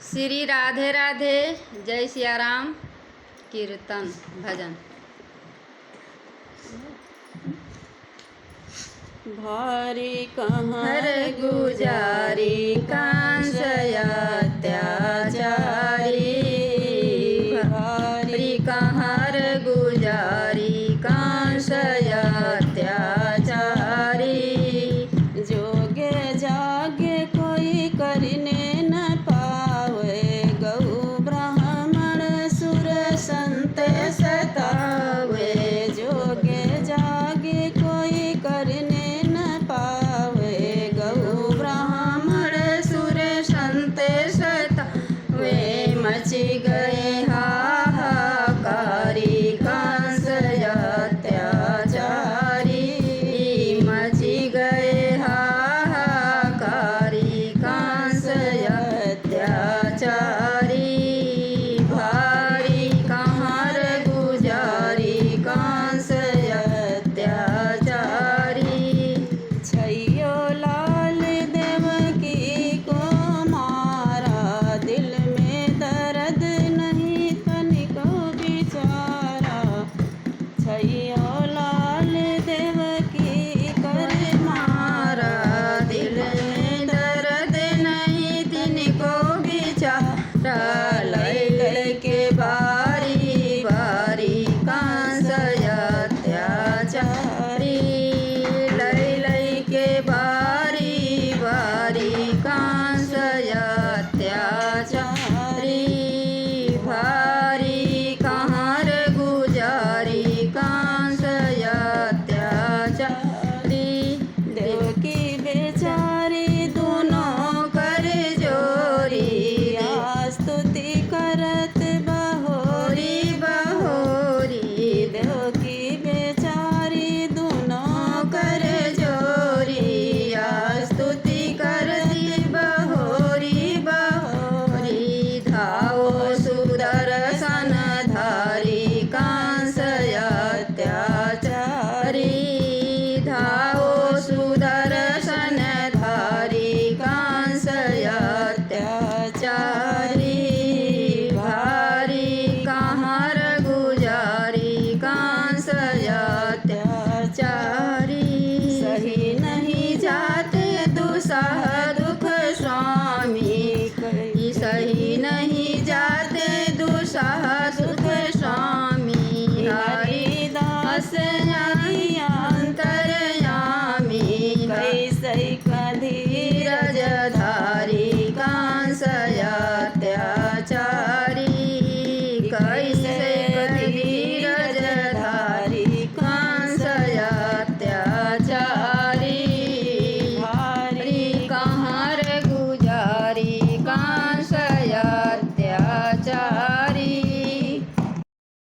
श्री राधे राधे। जय सिया राम। कीर्तन भजन। भारी कहाँ हर गुजारी कांसया अत्याचारी। भारी कहाँ गुजारी कांसया अत्याचारी। जोगे जागे कोई करने न पावे, गौ ब्राह्मण सुर संत सतावे। जोगे जागे कोई करने न पावे, गौ ब्राह्मण सुर संत सतावे। मच